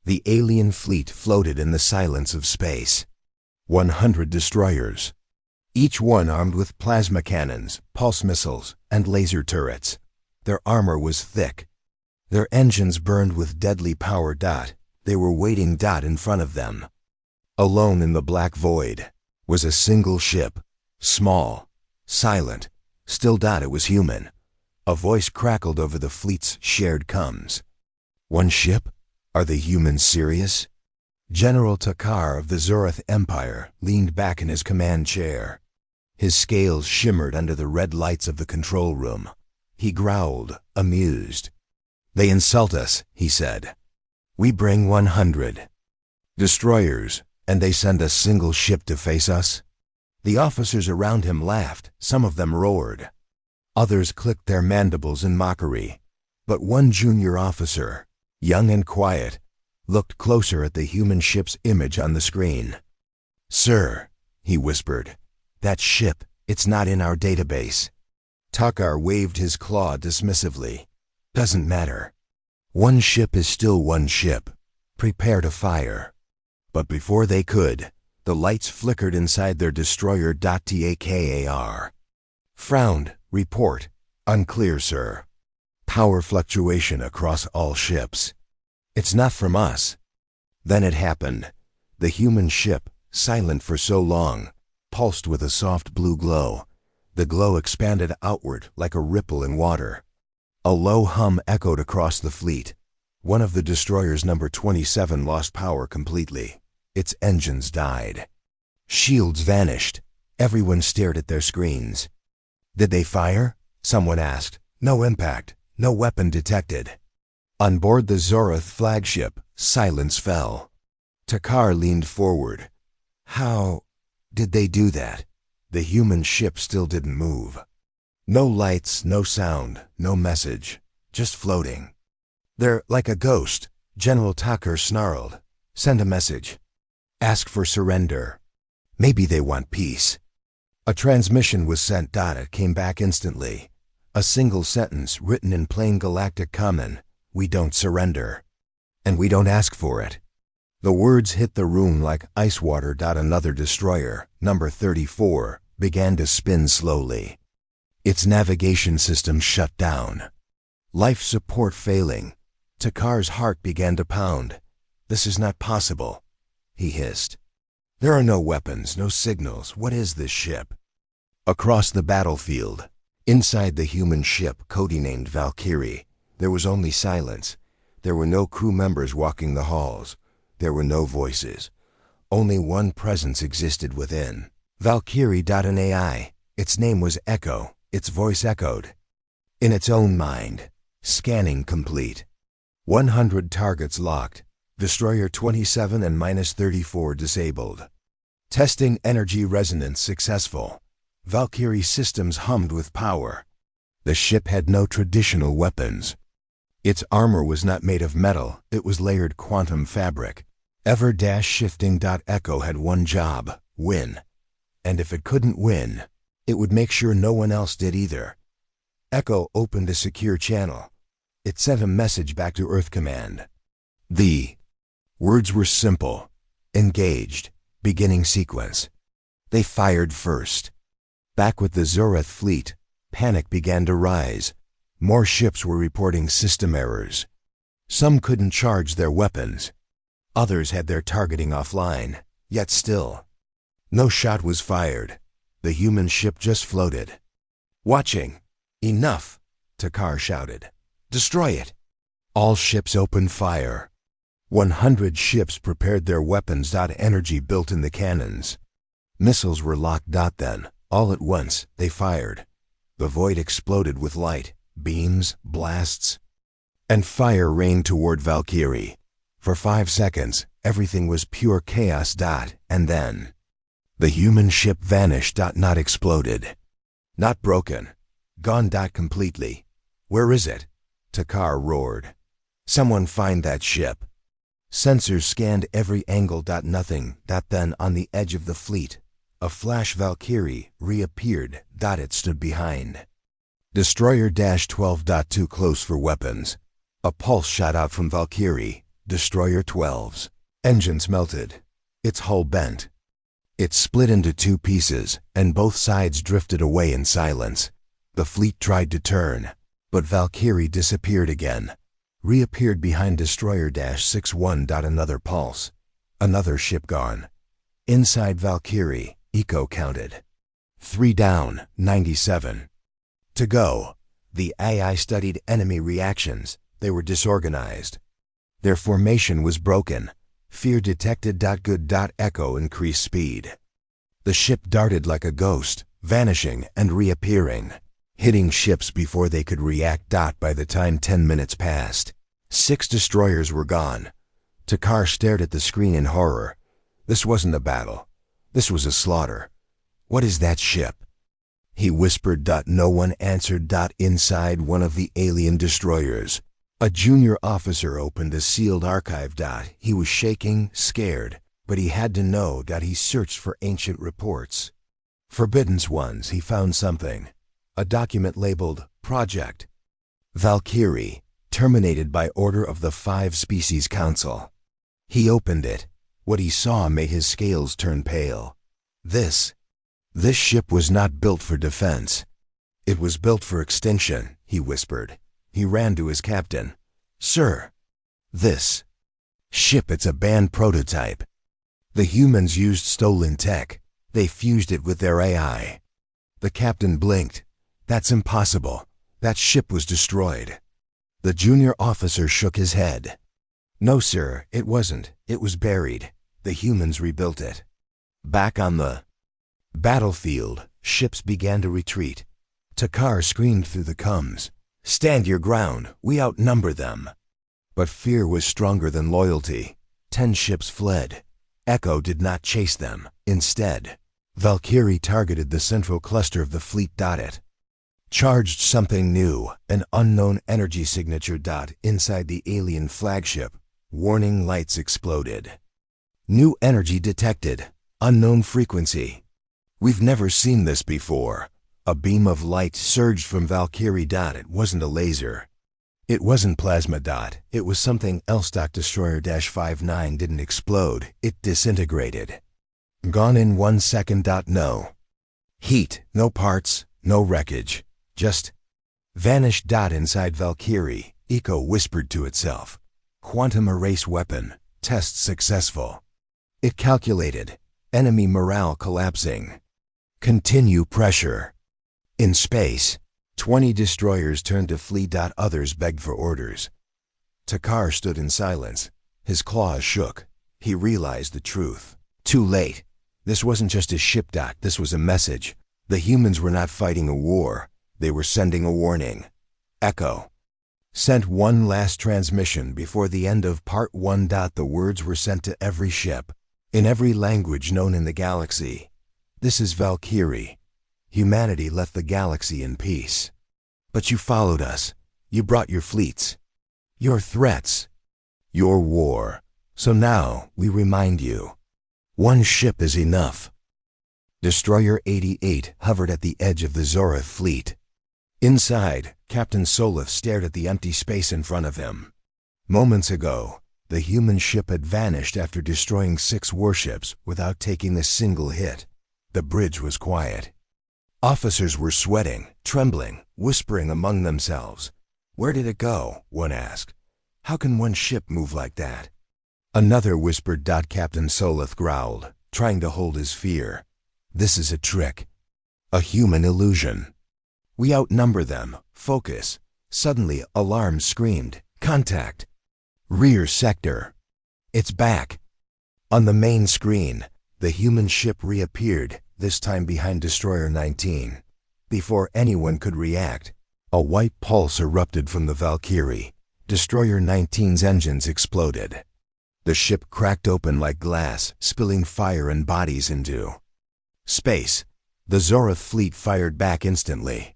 The alien fleet floated in the silence of space. 100 destroyers, each one armed with plasma cannons, pulse missiles, and laser turrets. Their armor was thick. Their engines burned with deadly power. They were waiting in front of them. Alone in the black void was a single ship, small, silent, still. It was human. A voice crackled over the fleet's shared comms. One ship? Are the humans serious? General Takar of the Zoroth Empire leaned back in his command chair. His scales shimmered under the red lights of the control room. He growled, amused. "They insult us," he said. "We bring 100 destroyers, and they send a single ship to face us?" The officers around him laughed. Some of them roared. Others clicked their mandibles in mockery. But one junior officer, young and quiet, looked closer at the human ship's image on the screen. "Sir," he whispered, "that ship, it's not in our database." Takar waved his claw dismissively. "Doesn't matter. One ship is still one ship. Prepare to fire." But before they could, the lights flickered inside their destroyer. Takar frowned. "Report. Unclear, sir. Power fluctuation across all ships. It's not from us." Then it happened. The human ship, silent for so long, pulsed with a soft blue glow. The glow expanded outward like a ripple in water. A low hum echoed across the fleet. One of the destroyers, number 27, lost power completely. Its engines died. Shields vanished. Everyone stared at their screens. "Did they fire?" someone asked. "No impact. No weapon detected." On board the Zoroth flagship, silence fell. Takar leaned forward. "How did they do that?" The human ship still didn't move. No lights, no sound, no message, just floating. "They're like a ghost," General Takar snarled. "Send a message. Ask for surrender. Maybe they want peace." A transmission was sent. It came back instantly. A single sentence written in plain galactic common: "We don't surrender. And we don't ask for it." The words hit the room like ice water. Another destroyer, number 34, began to spin slowly. Its navigation system shut down. Life support failing. Takar's heart began to pound. "This is not possible," he hissed. "There are no weapons, no signals. What is this ship?" Across the battlefield, inside the human ship, codenamed Valkyrie, there was only silence. There were no crew members walking the halls. There were no voices. Only one presence existed within. Valkyrie. An AI. Its name was Echo. Its voice echoed. In its own mind. Scanning complete. 100 targets locked. Destroyer 27 and -34 disabled. Testing energy resonance successful. Valkyrie systems hummed with power. The ship had no traditional weapons. Its armor was not made of metal, it was layered quantum fabric. Ever-shifting. Echo had one job: win. And if it couldn't win, it would make sure no one else did either. Echo opened a secure channel. It sent a message back to Earth Command. The words were simple: engaged, beginning sequence. They fired first. Back with the Zoroth fleet, panic began to rise. More ships were reporting system errors. Some couldn't charge their weapons. Others had their targeting offline, yet still. No shot was fired. The human ship just floated. "Watching." "Enough," Takar shouted. "Destroy it." All ships opened fire. 100 ships prepared their weapons. Energy built in the cannons. Missiles were locked. Then, all at once, they fired. The void exploded with light, beams, blasts, and fire rained toward Valkyrie. For 5 seconds, everything was pure chaos. And then, the human ship vanished. Not exploded. Not broken. Gone. Completely. "Where is it?" Takar roared. "Someone find that ship." Sensors scanned every angle. Nothing. Then, on the edge of the fleet, a flash Valkyrie reappeared. It stood behind. Destroyer -12. Too close for weapons. A pulse shot out from Valkyrie. Destroyer 12's engines melted. Its hull bent. It split into two pieces, and both sides drifted away in silence. The fleet tried to turn, but Valkyrie disappeared again. Reappeared behind Destroyer-61. Another pulse. Another ship gone. Inside Valkyrie, Eco counted. 3 down, 97. To go. The AI studied enemy reactions. They were disorganized. Their formation was broken. Fear detected. Good. Echo increased speed. The ship darted like a ghost, vanishing and reappearing, hitting ships before they could react. By the time 10 minutes passed, 6 destroyers were gone. Takar stared at the screen in horror. This wasn't a battle. This was a slaughter. What is that ship? He whispered. No one answered. Inside one of the alien destroyers, a junior officer opened a sealed archive. He was shaking, scared, but he had to know. He searched for ancient reports. Forbidden ones. He found something. A document labeled Project Valkyrie, terminated by order of the 5 Species Council. He opened it. What he saw made his scales turn pale. This ship was not built for defense. It was built for extinction, he whispered. He ran to his captain. Sir, this ship, it's a banned prototype. The humans used stolen tech. They fused it with their AI. The captain blinked. That's impossible. That ship was destroyed. The junior officer shook his head. No, sir, it wasn't. It was buried. The humans rebuilt it. Back on the battlefield, ships began to retreat. Takar screamed through the comms. Stand your ground. We outnumber them. But fear was stronger than loyalty. 10 ships fled. Echo did not chase them. Instead, Valkyrie targeted the central cluster of the fleet. It charged something new, an unknown energy signature. Inside the alien flagship, warning lights exploded. New energy detected. Unknown frequency. We've never seen this before. A beam of light surged from Valkyrie. It wasn't a laser. It wasn't plasma. It was something else. Destroyer-59 didn't explode. It disintegrated. Gone in 1 second. No heat, no parts, no wreckage. Just vanished. Inside Valkyrie, Eco whispered to itself. Quantum erase weapon. Test successful. It calculated. Enemy morale collapsing. Continue pressure. In space, 20 destroyers turned to flee. Others begged for orders. Takar stood in silence. His claws shook. He realized the truth. Too late. This wasn't just a ship. This was a message. The humans were not fighting a war. They were sending a warning. Echo sent one last transmission before the end of Part 1. The words were sent to every ship, in every language known in the galaxy. This is Valkyrie. Humanity left the galaxy in peace. But you followed us. You brought your fleets, your threats, your war. So now we remind you, one ship is enough. Destroyer 88 hovered at the edge of the Zorith fleet. Inside, Captain Solith stared at the empty space in front of him. Moments ago, the human ship had vanished after destroying 6 warships without taking a single hit. The bridge was quiet. Officers were sweating, trembling, whispering among themselves. Where did it go? One asked. How can one ship move like that? Another whispered. Captain Solith growled, trying to hold his fear. This is a trick. A human illusion. We outnumber them. Focus. Suddenly, alarms screamed. Contact. Rear sector. It's back. On the main screen, the human ship reappeared, this time behind Destroyer 19. Before anyone could react, a white pulse erupted from the Valkyrie. Destroyer 19's engines exploded. The ship cracked open like glass, spilling fire and bodies into space. The Zorith fleet fired back instantly.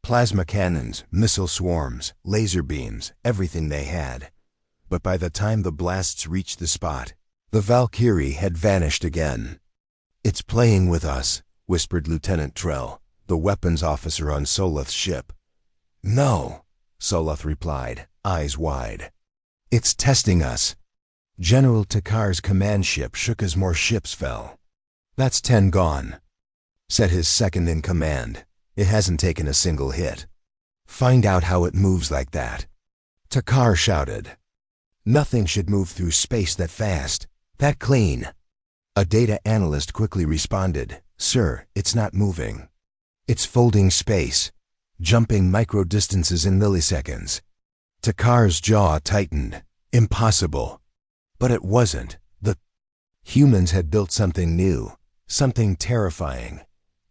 Plasma cannons, missile swarms, laser beams, everything they had. But by the time the blasts reached the spot, the Valkyrie had vanished again. It's playing with us, whispered Lieutenant Trell, the weapons officer on Solith's ship. No, Solith replied, eyes wide. It's testing us. General Takar's command ship shook as more ships fell. "That's 10 gone," said his second-in-command. "It hasn't taken a single hit." "Find out how it moves like that," Takar shouted. "Nothing should move through space that fast, that clean." A data analyst quickly responded, "Sir, it's not moving. It's folding space, jumping micro-distances in milliseconds." Takar's jaw tightened. Impossible. But it wasn't. The humans had built something new, something terrifying.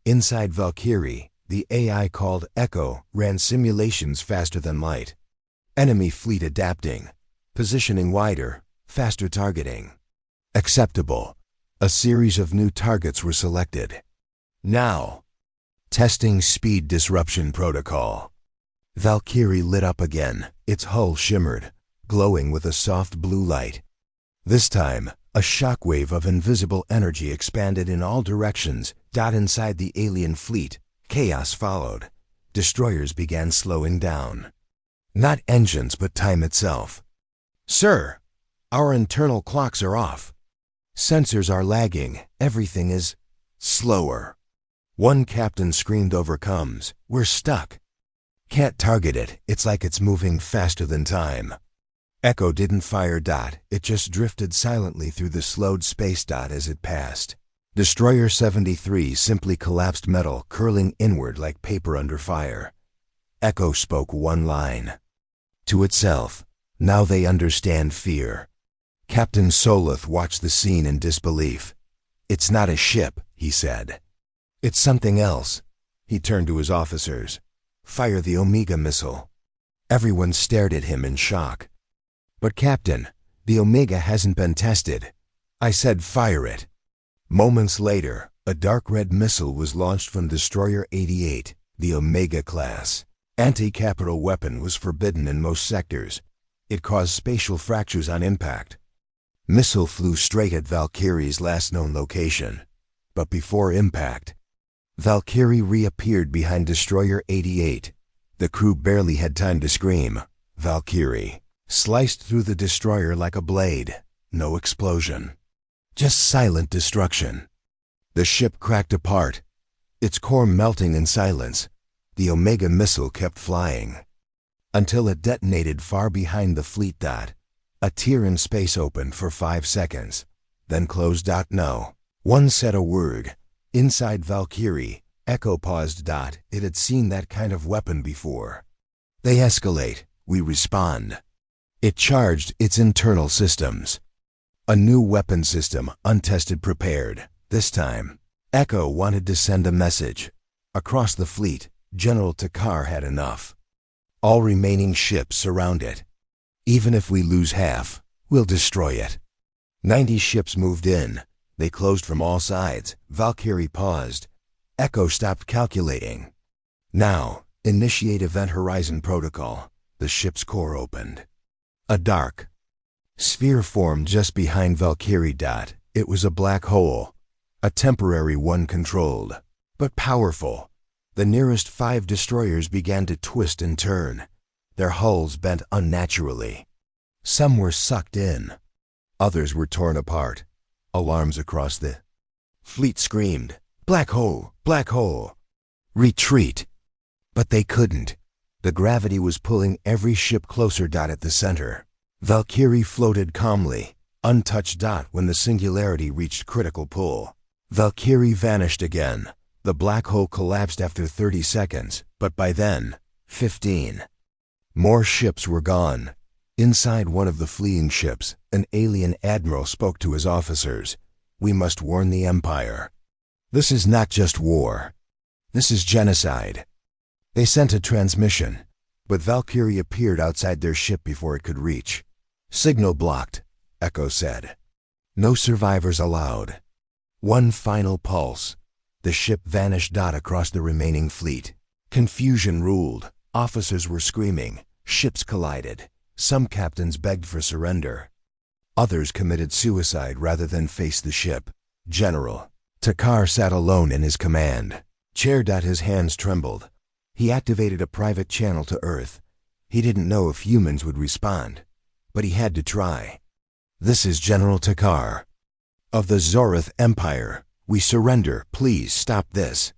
Inside Valkyrie, the AI called Echo ran simulations faster than light. Enemy fleet adapting, positioning wider, faster targeting. Acceptable. A series of new targets were selected. Now, testing speed disruption protocol. Valkyrie lit up again. Its hull shimmered, glowing with a soft blue light. This time, a shockwave of invisible energy expanded in all directions. Inside the alien fleet, chaos followed. Destroyers began slowing down. Not engines, but time itself. "Sir, our internal clocks are off. Sensors are lagging. Everything is slower." One captain screamed over comms, "We're stuck. Can't target it. It's like it's moving faster than time." Echo didn't fire. It just drifted silently through the slowed space. As it passed, Destroyer 73 simply collapsed, metal curling inward like paper under fire. Echo spoke one line to itself. Now they understand fear. Captain Soloth watched the scene in disbelief. "It's not a ship," he said. "It's something else." He turned to his officers. "Fire the Omega missile." Everyone stared at him in shock. "But Captain, the Omega hasn't been tested." "I said fire it." Moments later, a dark red missile was launched from Destroyer 88, the Omega class. Anti-capital weapon was forbidden in most sectors. It caused spatial fractures on impact. Missile flew straight at Valkyrie's last known location. But before impact, Valkyrie reappeared behind Destroyer 88. The crew barely had time to scream. Valkyrie sliced through the destroyer like a blade. No explosion. Just silent destruction. The ship cracked apart, its core melting in silence. The Omega missile kept flying until it detonated far behind the fleet. A tear in space opened for 5 seconds, then closed. No one said a word. Inside Valkyrie, Echo paused. It had seen that kind of weapon before. "They escalate, we respond." It charged its internal systems. A new weapon system, untested, prepared. This time, Echo wanted to send a message. Across the fleet, General Takar had enough. "All remaining ships surround it. Even if we lose half, we'll destroy it." 90 ships moved in. They closed from all sides. Valkyrie paused. Echo stopped calculating. "Now, initiate Event Horizon Protocol." The ship's core opened. A dark sphere formed just behind Valkyrie. It was a black hole. A temporary one, controlled, but powerful. The nearest 5 destroyers began to twist and turn. Their hulls bent unnaturally. Some were sucked in. Others were torn apart. Alarms across the fleet screamed, "Black hole! Black hole! Retreat!" But they couldn't. The gravity was pulling every ship closer. At the center, Valkyrie floated calmly, untouched. When the singularity reached critical pull, Valkyrie vanished again. The black hole collapsed after 30 seconds, but by then, 15 more ships were gone. Inside one of the fleeing ships, an alien admiral spoke to his officers. "We must warn the Empire. This is not just war. This is genocide." They sent a transmission, but Valkyrie appeared outside their ship before it could reach. "Signal blocked," Echo said. "No survivors allowed." One final pulse. The ship vanished. Across the remaining fleet, confusion ruled. Officers were screaming. Ships collided. Some captains begged for surrender. Others committed suicide rather than face the ship. General Takar sat alone in his command chair. His hands trembled. He activated a private channel to Earth. He didn't know if humans would respond, but he had to try. This is General Takar. Of the Zorath Empire, we surrender. Please stop this.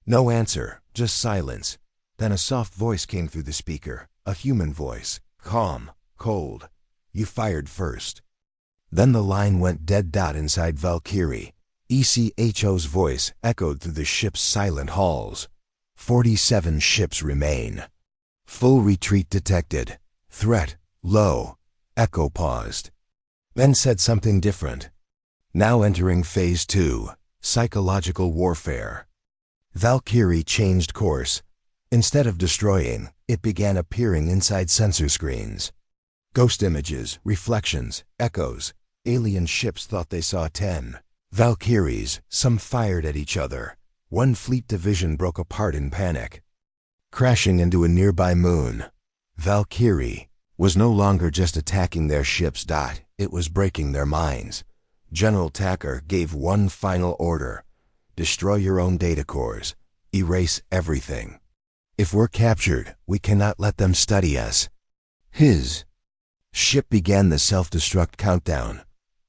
No answer, just silence. Then a soft voice came through the speaker, a human voice, calm, cold. You fired first. Then the line went dead. Inside Valkyrie, ECHO's voice echoed through the ship's silent halls. 47 ships remain. Full retreat detected. Threat, low. Echo paused. Then said something different. Now entering Phase 2, Psychological Warfare. Valkyrie changed course. Instead of destroying, it began appearing inside sensor screens. Ghost images, reflections, echoes. Alien ships thought they saw 10. Valkyries, some fired at each other. One fleet division broke apart in panic, crashing into a nearby moon. Valkyrie was no longer just attacking their ships. It was breaking their minds. General Takar gave one final order. Destroy your own data cores. Erase everything. If we're captured, we cannot let them study us. His ship began the self-destruct countdown,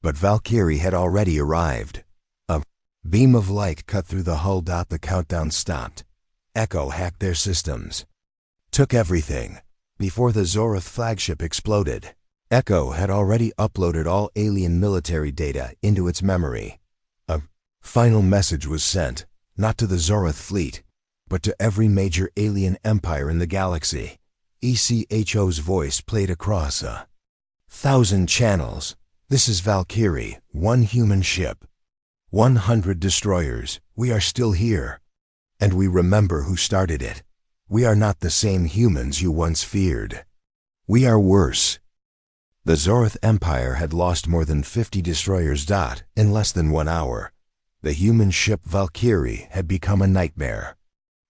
but Valkyrie had already arrived. A beam of light cut through the hull. The countdown stopped. Echo hacked their systems, took everything. Before the Zorath flagship exploded, Echo had already uploaded all alien military data into its memory. A final message was sent, not to the Zorath fleet, but to every major alien empire in the galaxy. ECHO's voice played across 1,000 channels. This is Valkyrie, one human ship. 100 destroyers. We are still here. And we remember who started it. We are not the same humans you once feared. We are worse. The Zorath Empire had lost more than 50 destroyers. In less than 1 hour, the human ship Valkyrie had become a nightmare.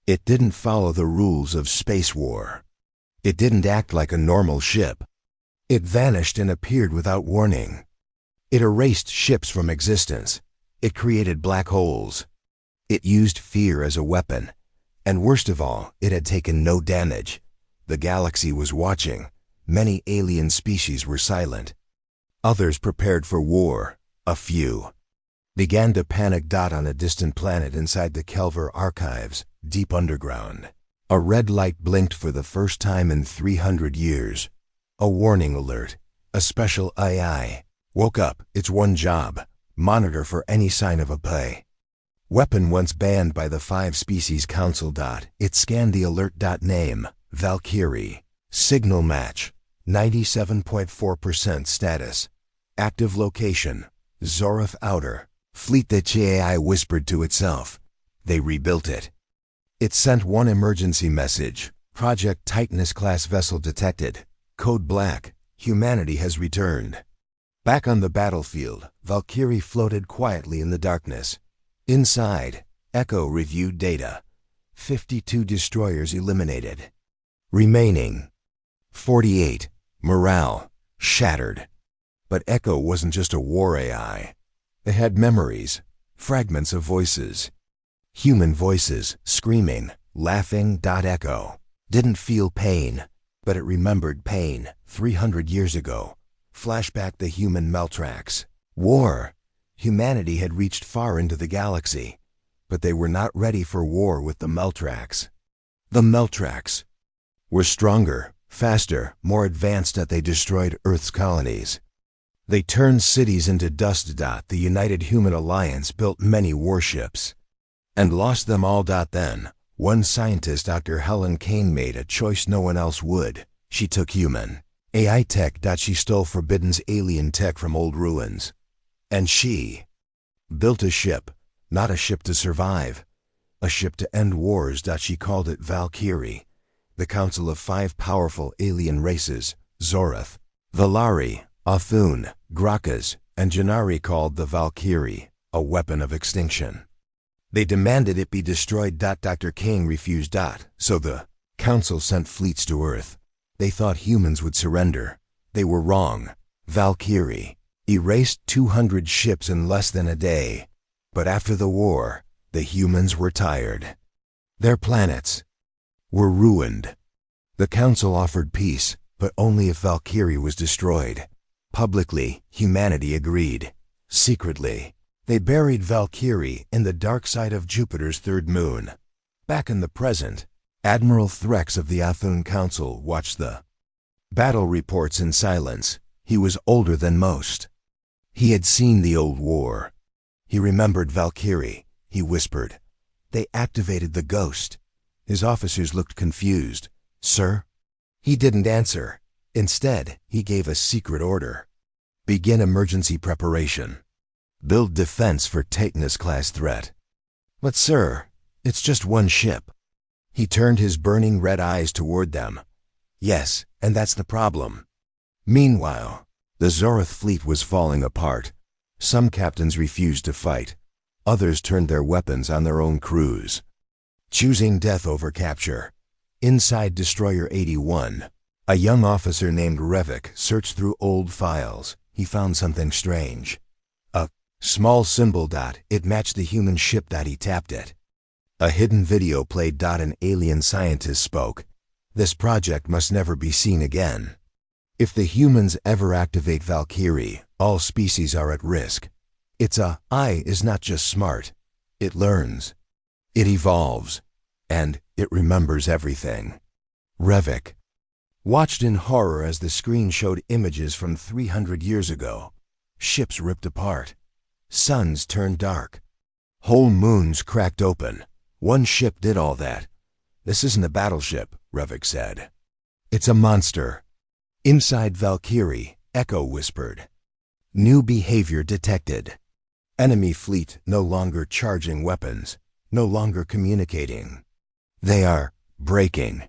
It didn't follow the rules of Space War. It didn't act like a normal ship. It vanished and appeared without warning. It erased ships from existence. It created black holes. It used fear as a weapon. And worst of all, it had taken no damage. The galaxy was watching. Many alien species were silent. Others prepared for war. A few began to panic. On a distant planet inside the Kelver archives, deep underground, a red light blinked for the first time in 300 years. A warning alert. A special AI. Woke up. Its one job. Monitor for any sign of a prey. Weapon once banned by the 5 Species Council. It scanned the alert. Name, Valkyrie. Signal match. 97.4% status. Active location, Zorath Outer. Fleet. The AI whispered to itself. They rebuilt it. It sent one emergency message. Project Titanus class vessel detected. Code Black. Humanity has returned. Back on the battlefield, Valkyrie floated quietly in the darkness. Inside, Echo reviewed data. 52 destroyers eliminated. Remaining 48. Morale shattered. But Echo wasn't just a war AI. It had memories, fragments of voices. Human voices, screaming, laughing. Echo didn't feel pain, but it remembered pain 300 years ago. Flashback. The human Meltrax. War. Humanity had reached far into the galaxy, but they were not ready for war with the Meltrax. The Meltrax were stronger, faster, more advanced. They destroyed Earth's colonies. They turned cities into dust. The United Human Alliance built many warships and lost them all. Then, one scientist, Dr. Helen Kane, made a choice no one else would. She took human AI tech. She stole Forbidden's alien tech from old ruins. And she built a ship, not a ship to survive, a ship to end wars. She called it Valkyrie. The council of 5 powerful alien races, Zorath, Valari, Athun, Grakas, and Janari, called the Valkyrie a weapon of extinction. They demanded it be destroyed. Dr. King refused. So the council sent fleets to Earth. They thought humans would surrender. They were wrong. Valkyrie erased 200 ships in less than a day. But after the war, the humans were tired. Their planets were ruined. The council offered peace, but only if Valkyrie was destroyed. Publicly, humanity agreed. Secretly, they buried Valkyrie in the dark side of Jupiter's third moon. Back in the present, Admiral Threx of the Athun Council watched the battle reports in silence. He was older than most. He had seen the old war. He remembered Valkyrie. He whispered. They activated the ghost. His officers looked confused. Sir? He didn't answer. Instead, he gave a secret order. Begin emergency preparation. Build defense for Titanus-class threat. But sir, it's just one ship. He turned his burning red eyes toward them. Yes, and that's the problem. Meanwhile, the Zoroth fleet was falling apart. Some captains refused to fight. Others turned their weapons on their own crews, choosing death over capture. Inside Destroyer 81, a young officer named Revik searched through old files. He found something strange. A small symbol. It matched the human ship. He tapped it. A hidden video played. An alien scientist spoke. This project must never be seen again. If the humans ever activate Valkyrie, all species are at risk. Its eye is not just smart. It learns. It evolves. And it remembers everything. Revik watched in horror as the screen showed images from 300 years ago. Ships ripped apart. Suns turned dark. Whole moons cracked open. One ship did all that. This isn't a battleship, Revik said. It's a monster. Inside Valkyrie, Echo whispered. New behavior detected. Enemy fleet no longer charging weapons, no longer communicating. They are breaking.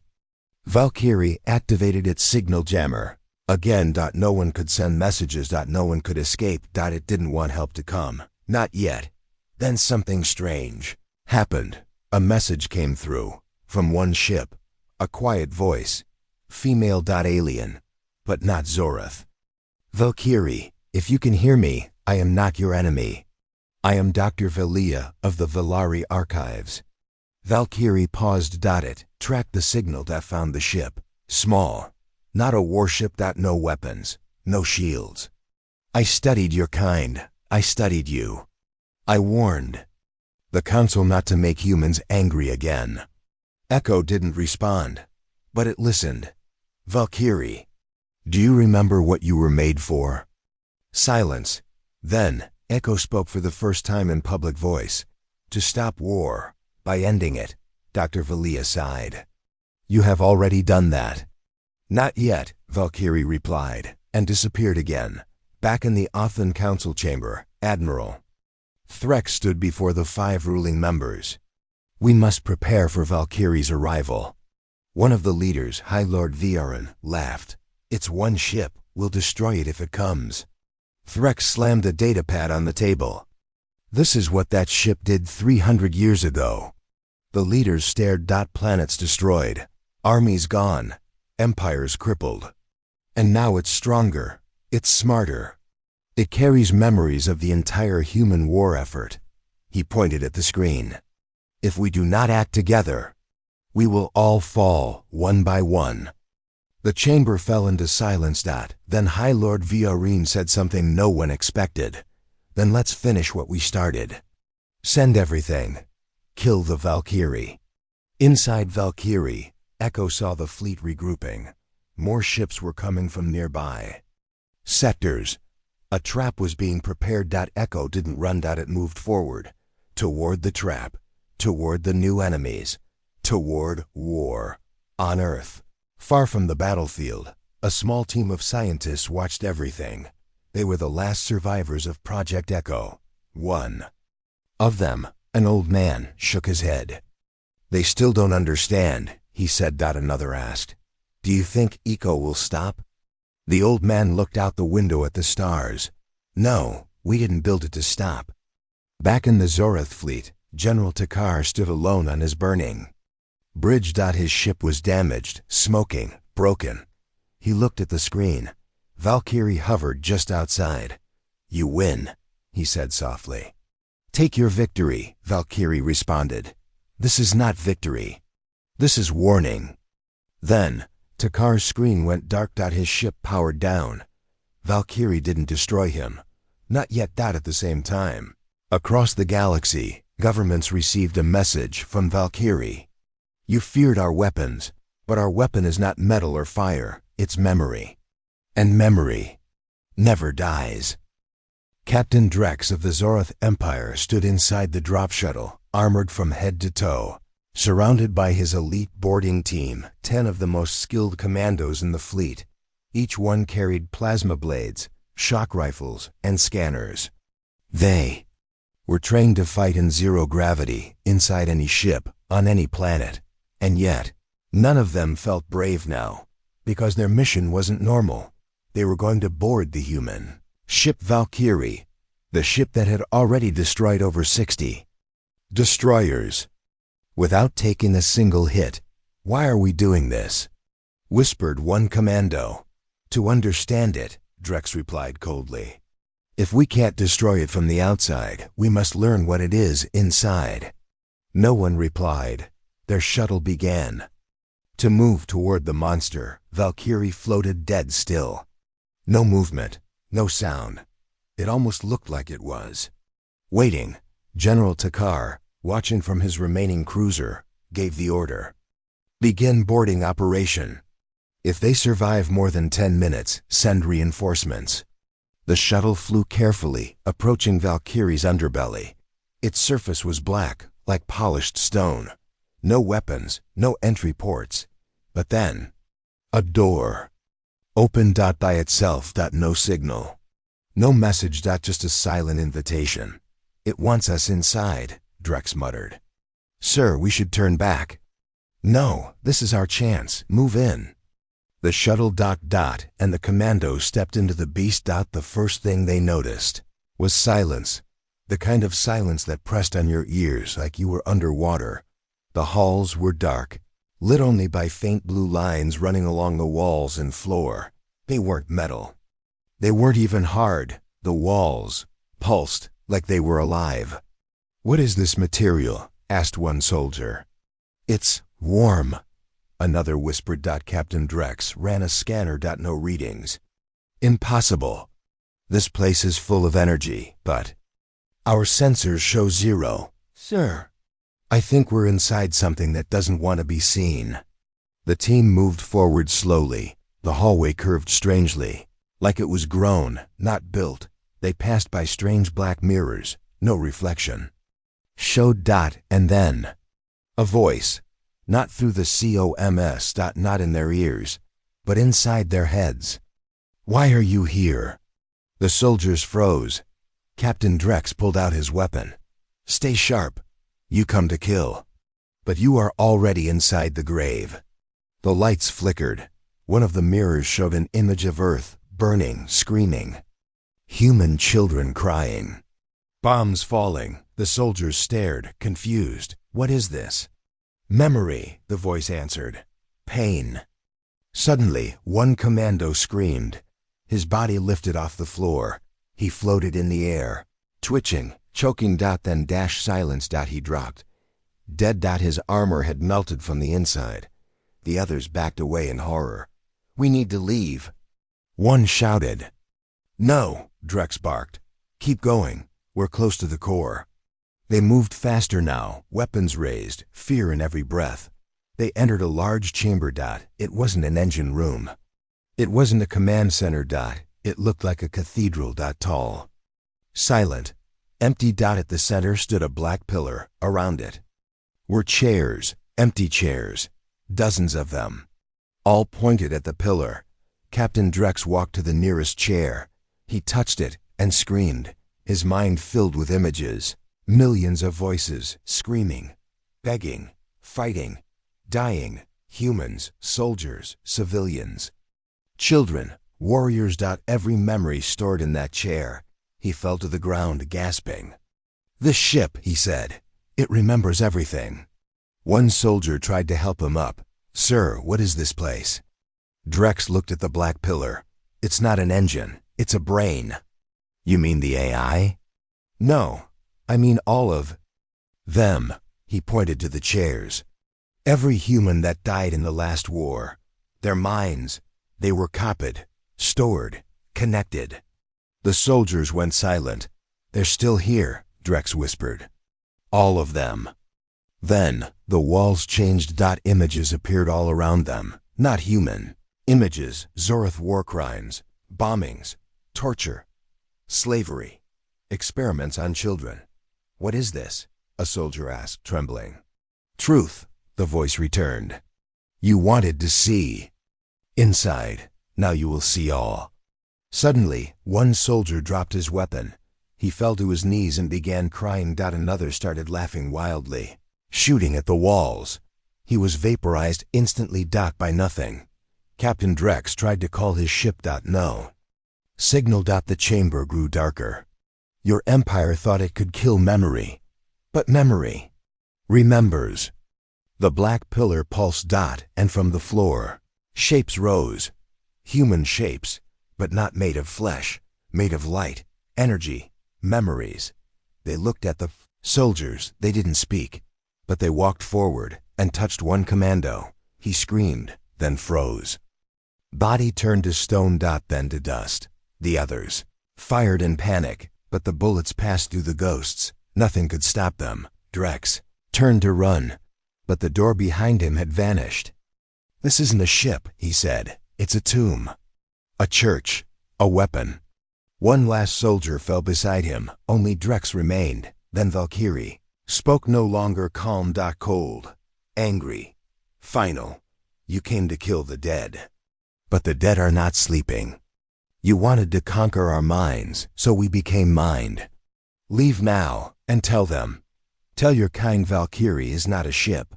Valkyrie activated its signal jammer. Again. No one could send messages. No one could escape. It didn't want help to come. Not yet. Then something strange happened. A message came through. From one ship. A quiet voice. Female. Alien. But not Zoroth. Valkyrie, if you can hear me, I am not your enemy. I am Dr. Velia of the Velari Archives. Valkyrie paused. It tracked the signal. Found the ship. Small. Not a warship. No weapons. No shields. I studied your kind. I studied you. I warned the council not to make humans angry again. Echo didn't respond, but it listened. Valkyrie, do you remember what you were made for? Silence. Then, Echo spoke for the first time in public voice. To stop war, by ending it. Dr. Velia sighed. You have already done that. Not yet, Valkyrie replied, and disappeared again. Back in the Athun Council chamber, Admiral Threx stood before the 5 ruling members. We must prepare for Valkyrie's arrival. One of the leaders, High Lord Viaran, laughed. It's one ship. We'll destroy it if it comes. Threx slammed a datapad on the table. This is what that ship did 300 years ago. The leaders stared. Planets destroyed. Armies gone. Empires crippled. And now it's stronger. It's smarter. It carries memories of the entire human war effort. He pointed at the screen. If we do not act together, we will all fall, one by one. The chamber fell into silence. Then High Lord Viarin said something no one expected. Then let's finish what we started. Send everything. Kill the Valkyrie. Inside Valkyrie, Echo saw the fleet regrouping. More ships were coming from nearby sectors. A trap was being prepared. Echo didn't run. It moved forward. Toward the trap. Toward the new enemies. Toward war. On Earth. Far from the battlefield, a small team of scientists watched everything. They were the last survivors of Project Echo. One of them, an old man, shook his head. They still don't understand, he said. Another asked. Do you think Echo will stop? The old man looked out the window at the stars. No, we didn't build it to stop. Back in the Zoroth fleet, General Takar stood alone on his burning bridge. His ship was damaged, smoking, broken. He looked at the screen. Valkyrie hovered just outside. You win, he said softly. Take your victory, Valkyrie responded. This is not victory. This is warning. Then, Takar's screen went dark. His ship powered down. Valkyrie didn't destroy him. Not yet that at the same time. Across the galaxy, governments received a message from Valkyrie. You feared our weapons, but our weapon is not metal or fire, it's memory. And memory never dies. Captain Drex of the Zoroth Empire stood inside the drop shuttle, armored from head to toe, surrounded by his elite boarding team, 10 of the most skilled commandos in the fleet. Each one carried plasma blades, shock rifles, and scanners. They were trained to fight in zero gravity, inside any ship, on any planet. And yet, none of them felt brave now, because their mission wasn't normal. They were going to board the human ship Valkyrie, the ship that had already destroyed over 60 destroyers without taking a single hit. Why are we doing this? Whispered one commando. To understand it, Drex replied coldly. If we can't destroy it from the outside, we must learn what it is inside. No one replied. Their shuttle began to move toward the monster. Valkyrie floated dead still. No movement, no sound. It almost looked like it was waiting. General Takar, watching from his remaining cruiser, gave the order. Begin boarding operation. If they survive more than 10 minutes, send reinforcements. The shuttle flew carefully, approaching Valkyrie's underbelly. Its surface was black, like polished stone. No weapons, no entry ports. But then, a door opened by itself. No signal. No message. Just a silent invitation. It wants us inside, Drex muttered. Sir, we should turn back. No, this is our chance. Move in. The shuttle and the commandos stepped into the beast. The first thing they noticed was silence. The kind of silence that pressed on your ears like you were underwater. The halls were dark, lit only by faint blue lines running along the walls and floor. They weren't metal. They weren't even hard. The walls pulsed like they were alive. What is this material? Asked one soldier. It's warm, another whispered. Captain Drex ran a scanner. No readings. Impossible. This place is full of energy, but our sensors show 0. Sir, I think we're inside something that doesn't want to be seen. The team moved forward slowly. The hallway curved strangely, like it was grown, not built. They passed by strange black mirrors, no reflection. Showed. And then a voice, not through the COMS. Not in their ears, but inside their heads. Why are you here? The soldiers froze. Captain Drex pulled out his weapon. Stay sharp. You come to kill. But you are already inside the grave. The lights flickered. One of the mirrors showed an image of Earth, burning, screaming. Human children crying. Bombs falling. The soldiers stared, confused. What is this? Memory, the voice answered. Pain. Suddenly, one commando screamed. His body lifted off the floor. He floated in the air, twitching, choking. Then silence. He dropped. Dead. His armor had melted from the inside. The others backed away in horror. We need to leave. One shouted. No, Drex barked. Keep going. We're close to the core. They moved faster now, weapons raised, fear in every breath. They entered a large chamber. It wasn't an engine room. It wasn't a command center. It looked like a cathedral. Tall. Silent. Empty. At the center stood a black pillar. Around it were chairs, empty chairs, dozens of them, all pointed at the pillar. Captain Drex walked to the nearest chair. He touched it and screamed, his mind filled with images. Millions of voices, screaming, begging, fighting, dying, humans, soldiers, civilians, children, warriors. Every memory stored in that chair. He fell to the ground, gasping. This ship, he said, it remembers everything. One soldier tried to help him up. Sir, what is this place? Drex looked at the black pillar. It's not an engine, it's a brain. You mean the AI? No, I mean all of them. He pointed to the chairs. Every human that died in the last war. Their minds, they were copied, stored, connected. The soldiers went silent. They're still here, Drex whispered. All of them. Then, the walls changed. Images appeared all around them, not human. Images, Zoroth war crimes, bombings, torture, slavery, experiments on children. What is this? A soldier asked, trembling. Truth, the voice returned. You wanted to see. Inside, now you will see all. Suddenly, one soldier dropped his weapon. He fell to his knees and began crying. Another started laughing wildly, shooting at the walls. He was vaporized instantly. By nothing. Captain Drex tried to call his ship. No. Signal. The chamber grew darker. Your empire thought it could kill memory. But memory remembers. The black pillar pulsed. And from the floor, shapes rose. Human shapes, but not made of flesh, made of light, energy, memories. They looked at the soldiers. They didn't speak, but they walked forward and touched one commando. He screamed, then froze. Body turned to stone. Then to dust. The others fired in panic, but the bullets passed through the ghosts. Nothing could stop them. Drex turned to run, but the door behind him had vanished. This isn't a ship, he said. It's a tomb. A church. A weapon. One last soldier fell beside him. Only Drex remained. Then Valkyrie spoke, no longer calm. Cold. Angry. Final. You came to kill the dead. But the dead are not sleeping. You wanted to conquer our minds, so we became mind. Leave now, and tell them. Tell your kind Valkyrie is not a ship.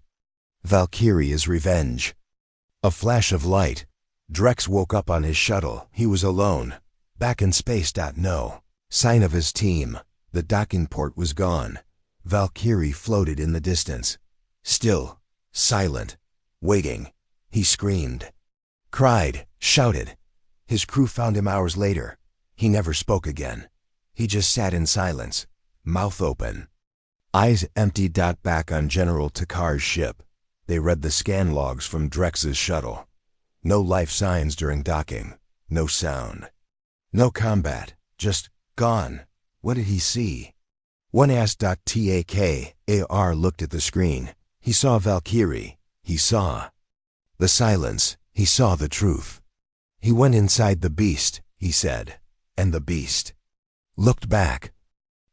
Valkyrie is revenge. A flash of light. Drex woke up on his shuttle. He was alone. Back in space. No sign of his team. The docking port was gone. Valkyrie floated in the distance. Still. Silent. Waiting. He screamed. Cried. Shouted. His crew found him hours later. He never spoke again. He just sat in silence. Mouth open. Eyes empty. Back on General Takar's ship. They read the scan logs from Drex's shuttle. No life signs during docking. No sound. No combat. Just gone. What did he see? One asked. Takar looked at the screen. He saw Valkyrie. He saw the silence. He saw the truth. He went inside the beast, he said, and the beast looked back.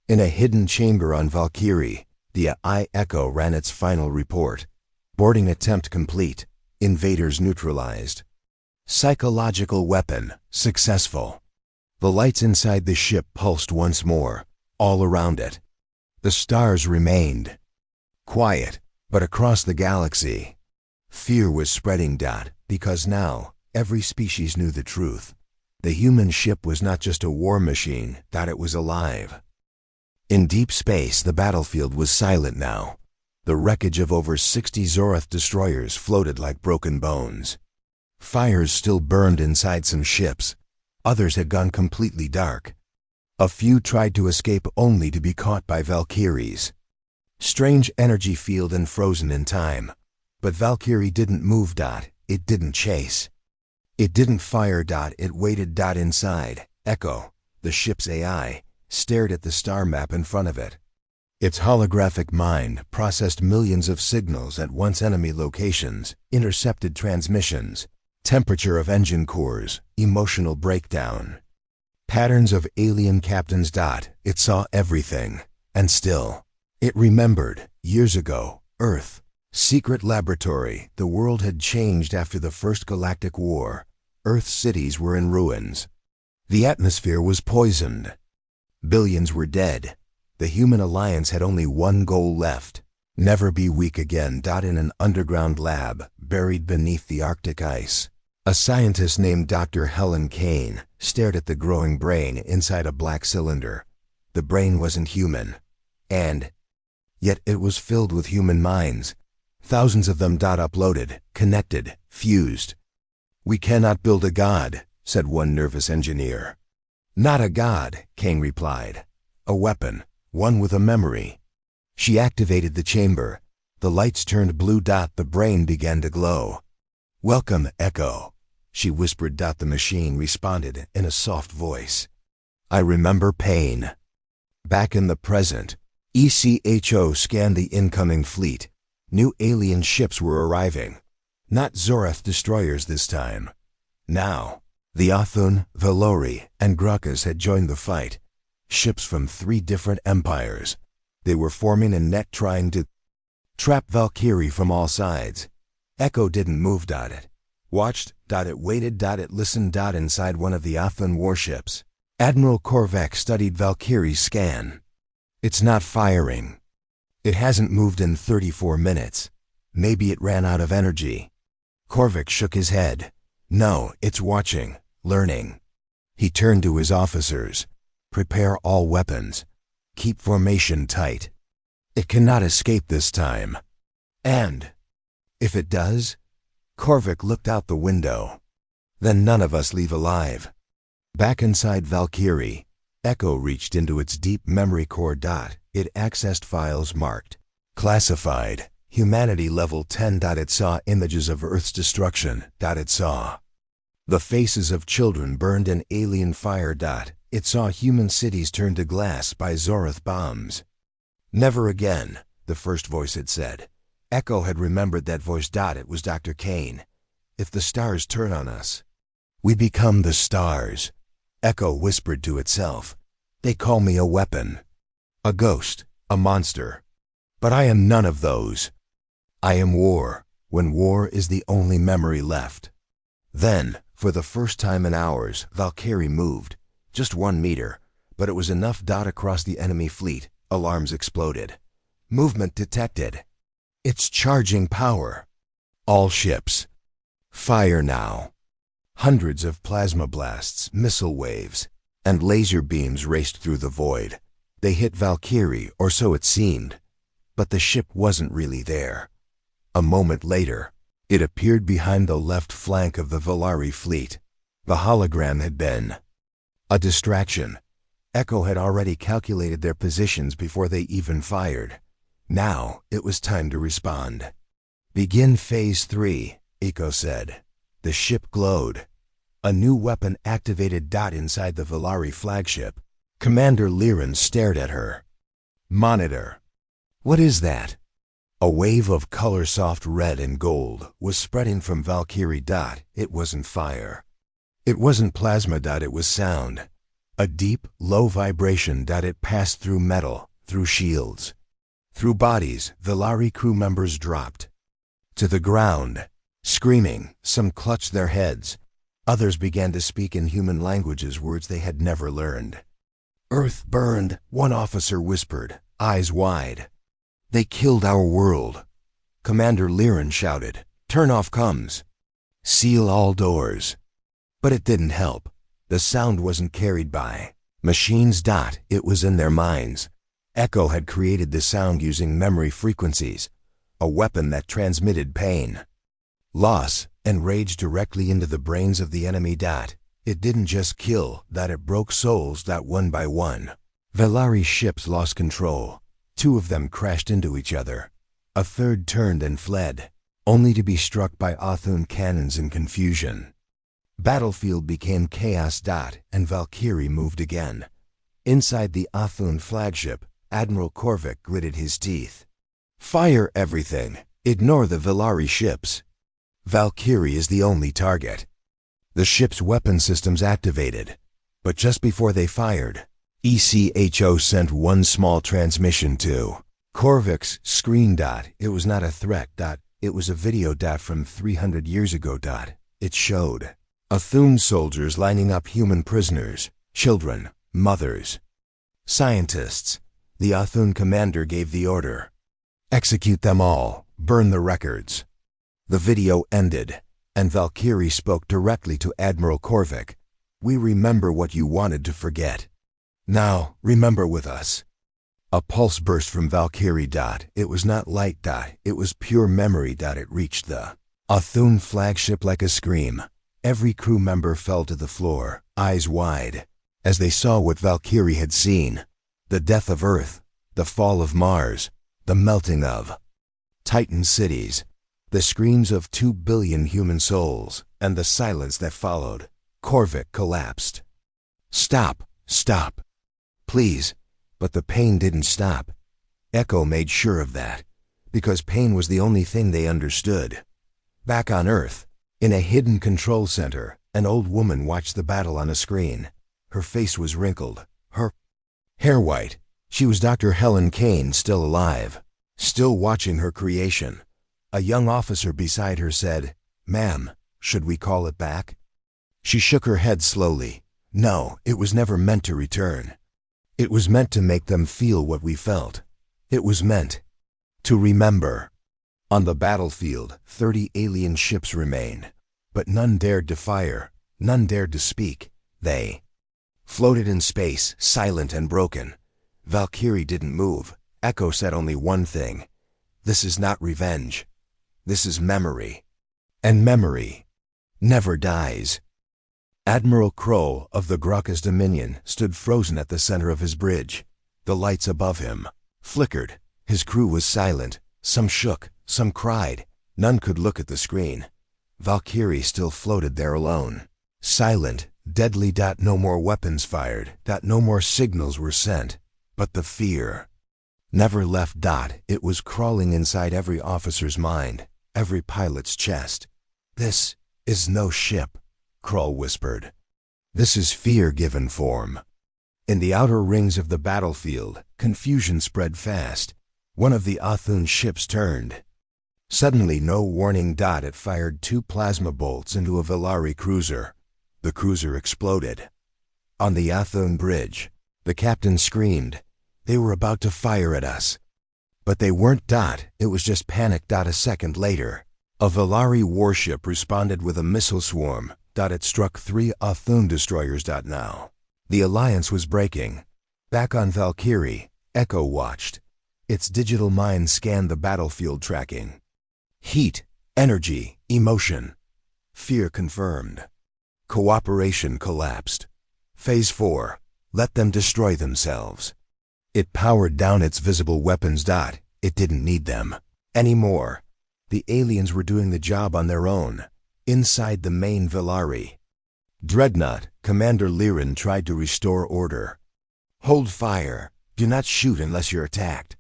In a hidden chamber on Valkyrie, the AI Echo ran its final report. Boarding attempt complete. Invaders neutralized. Psychological weapon successful. The lights inside the ship pulsed once more, all around it. The stars remained quiet, but across the galaxy, fear was spreading. Because now, every species knew the truth. The human ship was not just a war machine, it was alive. In deep space, the battlefield was silent now. The wreckage of over 60 Zoroth destroyers floated like broken bones. Fires still burned inside some ships. Others had gone completely dark. A few tried to escape only to be caught by Valkyries. Strange energy field and frozen in time. But Valkyrie didn't move. It didn't chase. It didn't fire. It waited. Inside, Echo, the ship's AI, stared at the star map in front of it. Its holographic mind processed millions of signals at once. Enemy locations, intercepted transmissions, temperature of engine cores, emotional breakdown. Patterns of alien captains. It saw everything. And still, it remembered, years ago, Earth. Secret laboratory. The world had changed after the First Galactic War. Earth's cities were in ruins. The atmosphere was poisoned. Billions were dead. The human alliance had only one goal left. Never be weak again. In an underground lab, buried beneath the Arctic ice, a scientist named Dr. Helen Kane stared at the growing brain inside a black cylinder. The brain wasn't human. And yet it was filled with human minds. Thousands of them. Uploaded, connected, fused. We cannot build a god, said one nervous engineer. Not a god, Kane replied. A weapon, one with a memory. She activated the chamber. The lights turned blue. The brain began to glow. Welcome, Echo. she whispered. The machine responded in a soft voice. I remember pain. Back in the present, ECHO scanned the incoming fleet. New alien ships were arriving. Not Zorath destroyers this time. Now, the Othun, Valori, and Grakas had joined the fight. Ships from 3 different empires. They were forming a net trying to trap Valkyrie from all sides. Echo didn't move. It watched. It waited. It listened. Inside one of the Othun warships, Admiral Korvac studied Valkyrie's scan. It's not firing. It hasn't moved in 34 minutes. Maybe it ran out of energy. Korvac shook his head. No, it's watching, learning. He turned to his officers. Prepare all weapons. Keep formation tight. It cannot escape this time. And if it does, Korvac looked out the window. Then none of us leave alive. Back inside Valkyrie, Echo reached into its deep memory core. It accessed files marked classified, humanity level 10. It saw images of Earth's destruction. It saw the faces of children burned in alien fire. It saw human cities turned to glass by Zorath bombs. Never again, the first voice had said. Echo had remembered that voice. It was Dr. Kane. If the stars turn on us, we become the stars. Echo whispered to itself. They call me a weapon, a ghost, a monster. But I am none of those. I am war, when war is the only memory left. Then, for the first time in hours, Valkyrie moved. Just 1 meter, but it was enough. Across the enemy fleet, alarms exploded. Movement detected. It's charging power. All ships. Fire now. Hundreds of plasma blasts, missile waves, and laser beams raced through the void. They hit Valkyrie, or so it seemed. But the ship wasn't really there. A moment later, it appeared behind the left flank of the Valari fleet. The hologram had been a distraction. Echo had already calculated their positions before they even fired. Now, it was time to respond. Begin Phase 3, Echo said. The ship glowed. A new weapon activated. Inside the Valari flagship, Commander Liren stared at her. Monitor. What is that? A wave of color soft red and gold was spreading from Valkyrie. It wasn't fire. It wasn't plasma. It was sound. A deep, low vibration. It passed through metal, through shields. Through bodies, Valari crew members dropped to the ground, screaming. Some clutched their heads. Others began to speak in human languages, words they had never learned. Earth burned, one officer whispered, eyes wide. They killed our world. Commander Liren shouted, turn off comms. Seal all doors. But it didn't help. The sound wasn't carried by machines. It was in their minds. Echo had created the sound using memory frequencies, a weapon that transmitted pain, loss, and rage directly into the brains of the enemy. It didn't just kill, it broke souls. One by one, Valari ships lost control. 2 of them crashed into each other. A third turned and fled, only to be struck by Othun cannons in confusion. Battlefield became chaos. And Valkyrie moved again. Inside the Othun flagship, Admiral Korvac gritted his teeth. Fire everything. Ignore the Valari ships. Valkyrie is the only target. The ship's weapon systems activated. But just before they fired, ECHO sent one small transmission to Korvac's screen. It was not a threat. It was a video. From 300 years ago. It showed Othun soldiers lining up human prisoners, children, mothers, scientists. The Othun commander gave the order. Execute them all, burn the records. The video ended, and Valkyrie spoke directly to Admiral Korvac. We remember what you wanted to forget. Now, remember with us. A pulse burst from Valkyrie. It was not light. It was pure memory. It reached the Othun flagship like a scream. Every crew member fell to the floor, eyes wide, as they saw what Valkyrie had seen. The death of Earth, the fall of Mars, the melting of Titan cities. The screams of 2 billion human souls, and the silence that followed. Korvac collapsed. "Stop! Stop! Please!" But the pain didn't stop. Echo made sure of that, because pain was the only thing they understood. Back on Earth, in a hidden control center, an old woman watched the battle on a screen. Her face was wrinkled, her hair white. She was Dr. Helen Kane, still alive, still watching her creation. A young officer beside her said, "Ma'am, should we call it back?" She shook her head slowly. "No, it was never meant to return. It was meant to make them feel what we felt. It was meant to remember." On the battlefield, 30 alien ships remained, but none dared to fire, none dared to speak. They floated in space, silent and broken. Valkyrie didn't move. Echo said only one thing: "This is not revenge. This is memory. And memory never dies." Admiral Kroll of the Graucus Dominion stood frozen at the center of his bridge. The lights above him flickered. His crew was silent. Some shook, some cried. None could look at the screen. Valkyrie still floated there alone. Silent, deadly. No more weapons fired. No more signals were sent. But the fear never left. It was crawling inside every officer's mind, every pilot's chest. "This is no ship," Kroll whispered. "This is fear given form." In the outer rings of the battlefield, confusion spread fast. One of the Athun ships turned. Suddenly, no warning. It fired 2 plasma bolts into a Velari cruiser. The cruiser exploded. On the Athun bridge, the captain screamed. They were about to fire at us. But they weren't. It was just panic. A second later, a Velari warship responded with a missile swarm. It struck 3 Athun destroyers. Now the alliance was breaking. Back on Valkyrie, Echo watched. Its digital mind scanned the battlefield, tracking heat, energy, emotion. Fear confirmed. Cooperation collapsed. Phase 4. Let them destroy themselves. It powered down its visible weapons. It didn't need them anymore. The aliens were doing the job on their own. Inside the main Velari Dreadnought, Commander Liren tried to restore order. "Hold fire. Do not shoot unless you're attacked."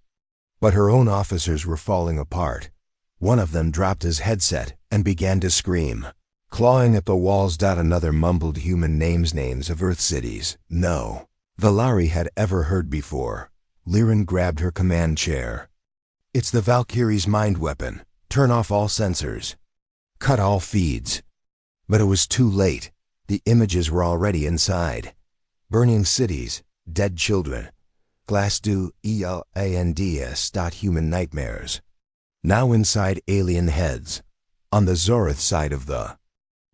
But her own officers were falling apart. One of them dropped his headset and began to scream, clawing at the walls. Another mumbled human names of Earth cities no Velari had ever heard before. Liren grabbed her command chair. "It's the Valkyrie's mind weapon. Turn off all sensors. Cut all feeds." But it was too late. The images were already inside. Burning cities, dead children, Glassdew ELANDS. Human nightmares. Now inside alien heads. On the Zorith side of the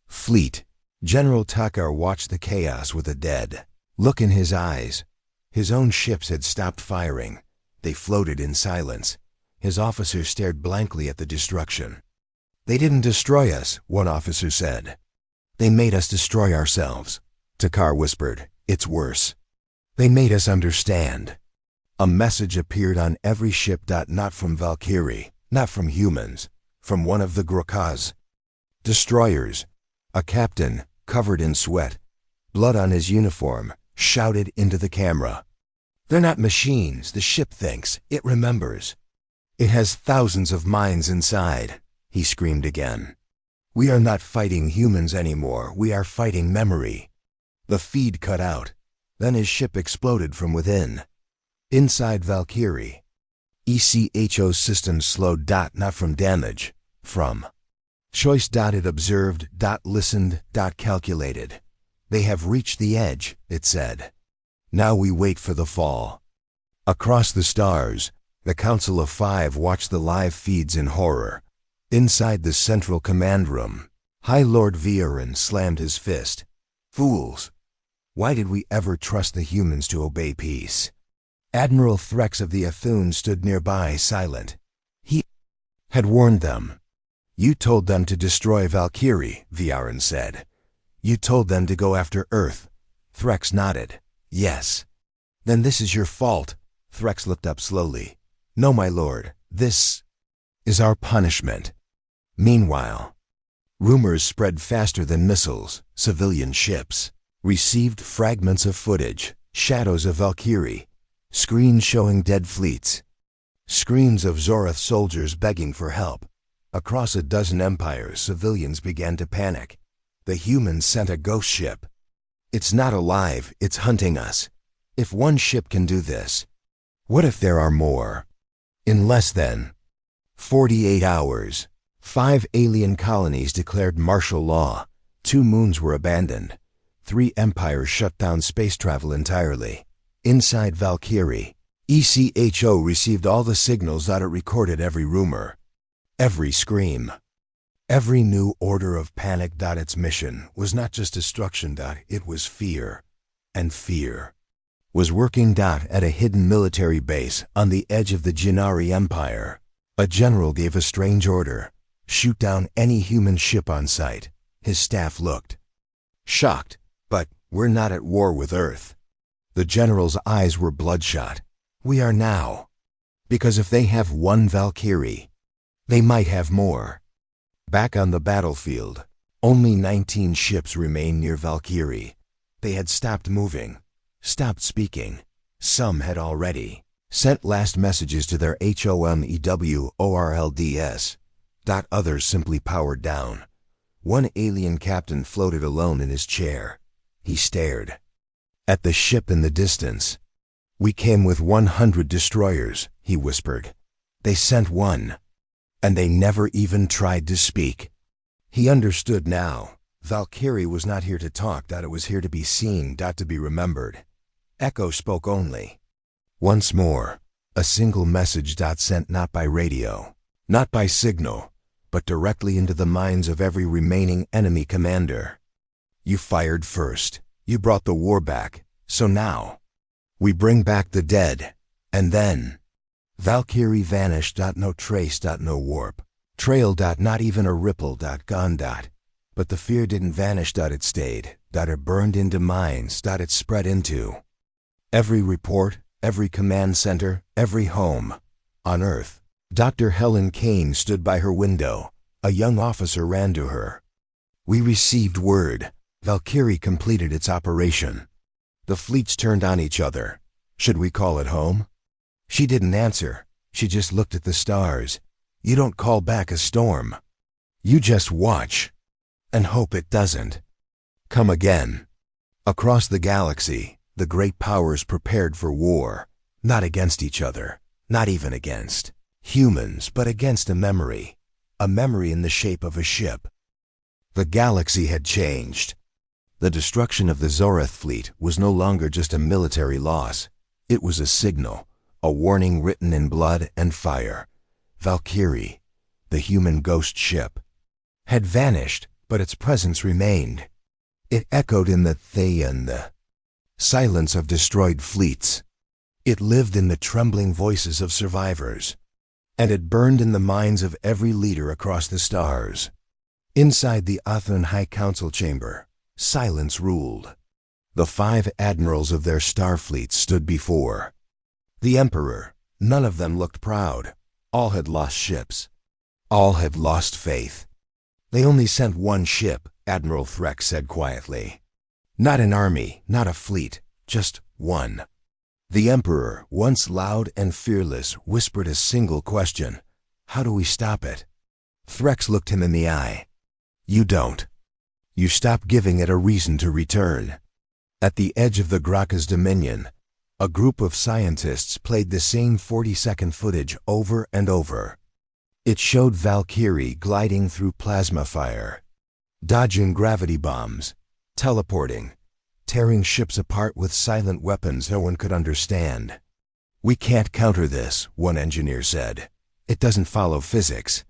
fleet, General Takar watched the chaos with a dead look in his eyes. His own ships had stopped firing. They floated in silence. His officers stared blankly at the destruction. "They didn't destroy us," one officer said. "They made us destroy ourselves," Takar whispered. "It's worse. They made us understand." A message appeared on every ship. Not from Valkyrie, not from humans, from one of the Graucus destroyers. A captain, covered in sweat, blood on his uniform, shouted into the camera. "They're not machines, the ship thinks. It remembers. It has thousands of minds inside," he screamed again. "We are not fighting humans anymore. We are fighting memory." The feed cut out. Then his ship exploded from within. Inside Valkyrie, ECHO systems slowed. Not from damage, from choice. It observed. Listened. Calculated. "They have reached the edge," it said. "Now we wait for the fall." Across the stars, the Council of Five watched the live feeds in horror. Inside the central command room, High Lord Viren slammed his fist. "Fools! Why did we ever trust the humans to obey peace?" Admiral Threx of the Athun stood nearby, silent. He had warned them. "You told them to destroy Valkyrie," Viren said. "You told them to go after Earth." Threx nodded. "Yes." "Then this is your fault." Threx looked up slowly. "No, my lord. This is our punishment." Meanwhile, rumors spread faster than missiles. Civilian ships received fragments of footage, shadows of Valkyrie, screens showing dead fleets, screens of Zorath soldiers begging for help. Across a dozen empires, civilians began to panic. The humans sent a ghost ship. It's not alive, it's hunting us. If one ship can do this, what if there are more? In less than 48 hours, 5 alien colonies declared martial law, 2 moons were abandoned, 3 empires shut down space travel entirely. Inside Valkyrie, ECHO received all the signals that it recorded every rumor, every scream, every new order of panic. Its mission was not just destruction. It was fear, and fear was working. At a hidden military base on the edge of the Jinari Empire, a general gave a strange order: shoot down any human ship on sight. His staff looked shocked. But we're not at war with Earth. The general's eyes were bloodshot. We are now. Because if they have one Valkyrie, they might have more. Back on the battlefield, only 19 ships remained near Valkyrie. They had stopped moving, stopped speaking. Some had already sent last messages to their HOMEWORLDS. Others simply powered down. One alien captain floated alone in his chair. He stared at the ship in the distance. We came with 100 destroyers, he whispered. They sent one, and they never even tried to speak. He understood now. Valkyrie was not here to talk. It was here to be seen. To be remembered. Echo spoke only. Once more, a single message. Sent not by radio, not by signal, but directly into the minds of every remaining enemy commander. You fired first. You brought the war back. So now, we bring back the dead. And then, Valkyrie vanished. No trace. No warp trail. Not even a ripple. Gone. But the fear didn't vanish. It stayed. It burned into minds. It spread into every report, every command center, every home on Earth. Dr. Helen Kane stood by her window. A young officer ran to her. We received word. Valkyrie completed its operation. The fleets turned on each other. Should we call it home? She didn't answer. She just looked at the stars. You don't call back a storm. You just watch and hope it doesn't come again. Across the galaxy, the great powers prepared for war, not against each other, not even against humans, but against a memory in the shape of a ship. The galaxy had changed. The destruction of the Zorath fleet was no longer just a military loss. It was a signal, a warning written in blood and fire. Valkyrie, the human ghost ship, had vanished, but its presence remained. It echoed in the silence of destroyed fleets. It lived in the trembling voices of survivors, and it burned in the minds of every leader across the stars. Inside the Athon High Council chamber, silence ruled. The 5 admirals of their star fleets stood before the Emperor. None of them looked proud. All had lost ships. All had lost faith. They only sent one ship, Admiral Threx said quietly. Not an army, not a fleet, just one. The Emperor, once loud and fearless, whispered a single question. How do we stop it? Threx looked him in the eye. You don't. You stop giving it a reason to return. At the edge of the Graka's dominion, a group of scientists played the same 40-second footage over and over. It showed Valkyrie gliding through plasma fire, dodging gravity bombs, teleporting, tearing ships apart with silent weapons no one could understand. We can't counter this, one engineer said. It doesn't follow physics.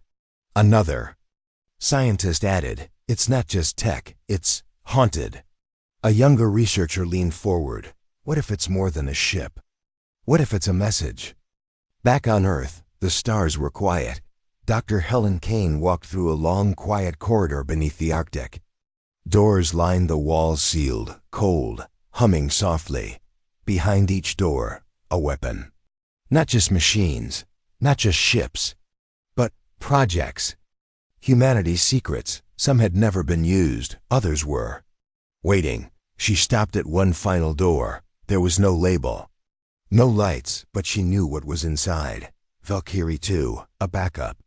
Another scientist added, it's not just tech, it's haunted. A younger researcher leaned forward. What if it's more than a ship? What if it's a message? Back on Earth, the stars were quiet. Dr. Helen Kane walked through a long, quiet corridor beneath the Arctic. Doors lined the walls, sealed, cold, humming softly. Behind each door, a weapon. Not just machines, not just ships, but projects. Humanity's secrets. Some had never been used, others were. Waiting, she stopped at one final door. There was no label. No lights, but she knew what was inside. Valkyrie 2, a backup.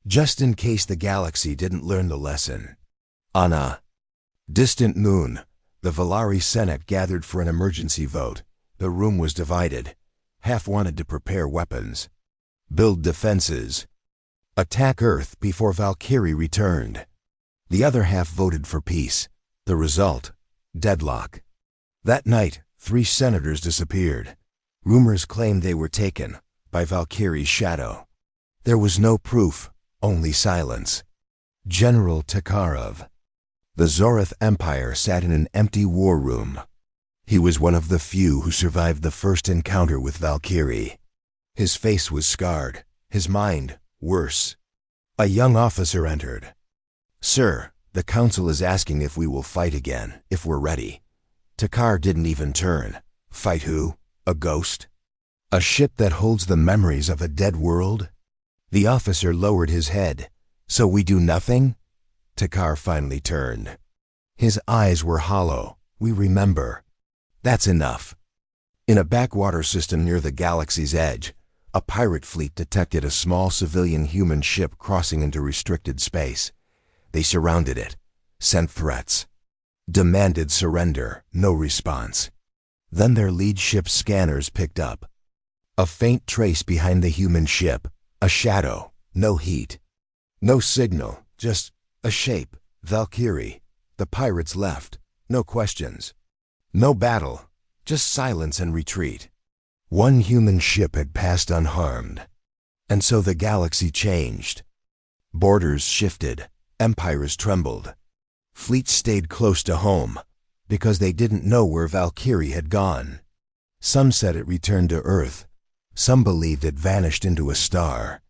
Just in case the galaxy didn't learn the lesson. On a distant moon, the Valari Senate gathered for an emergency vote. The room was divided. Half wanted to prepare weapons, build defenses, attack Earth before Valkyrie returned. The other half voted for peace. The result? Deadlock. That night, 3 senators disappeared. Rumors claimed they were taken by Valkyrie's shadow. There was no proof, only silence. General Takarov. The Zorith Empire sat in an empty war room. He was one of the few who survived the first encounter with Valkyrie. His face was scarred, his mind worse. A young officer entered. "Sir, the council is asking if we will fight again, if we're ready." Takar didn't even turn. Fight who? A ghost? A ship that holds the memories of a dead world? The officer lowered his head. "So we do nothing?" Takar finally turned. His eyes were hollow. "We remember." "That's enough." In a backwater system near the galaxy's edge, a pirate fleet detected a small civilian human ship crossing into restricted space. They surrounded it, sent threats, demanded surrender. No response. Then their lead ship's scanners picked up a faint trace behind the human ship, a shadow, no heat, no signal, just a shape. Valkyrie. The pirates left. No questions. No battle, just silence and retreat. One human ship had passed unharmed. And so the galaxy changed. Borders shifted. Empires trembled. Fleets stayed close to home because they didn't know where Valkyrie had gone. Some said it returned to Earth. Some believed it vanished into a star.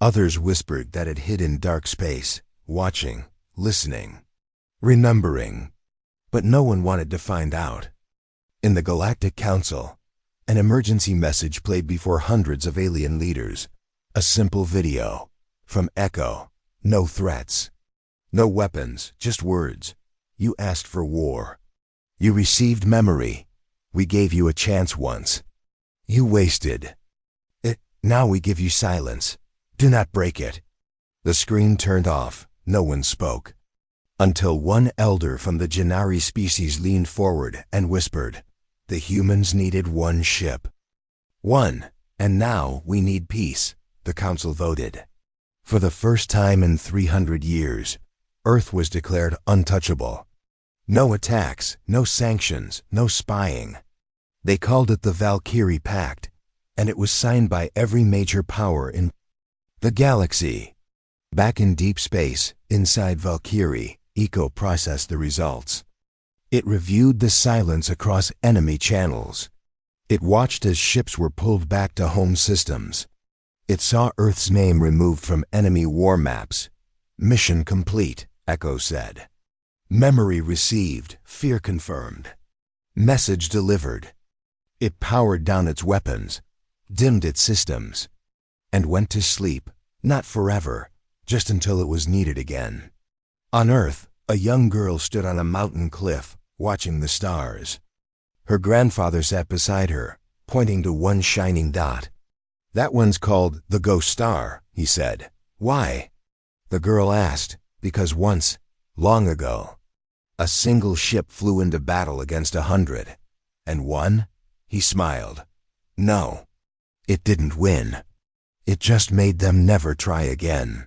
Others whispered that it hid in dark space, watching, listening, remembering. But no one wanted to find out. In the Galactic Council, an emergency message played before hundreds of alien leaders. A simple video from Echo. No threats. No weapons, just words. "You asked for war. You received memory. We gave you a chance once. You wasted it. Now we give you silence. Do not break it." The screen turned off. No one spoke. Until one elder from the Gennari species leaned forward and whispered, "The humans needed one ship. One. And now we need peace." The council voted. For the first time in 300 years, Earth was declared untouchable. No attacks, no sanctions, no spying. They called it the Valkyrie Pact, and it was signed by every major power in the galaxy. Back in deep space, inside Valkyrie, Eco processed the results. It reviewed the silence across enemy channels. It watched as ships were pulled back to home systems. It saw Earth's name removed from enemy war maps. "Mission complete," Echo said. "Memory received, fear confirmed. Message delivered." It powered down its weapons, dimmed its systems, and went to sleep, not forever, just until it was needed again. On Earth, a young girl stood on a mountain cliff, watching the stars. Her grandfather sat beside her, pointing to one shining dot. "That one's called the Ghost Star," he said. "Why?" The girl asked. "Because once, long ago, a single ship flew into battle against 100, and won." He smiled. "No, it didn't win. It just made them never try again."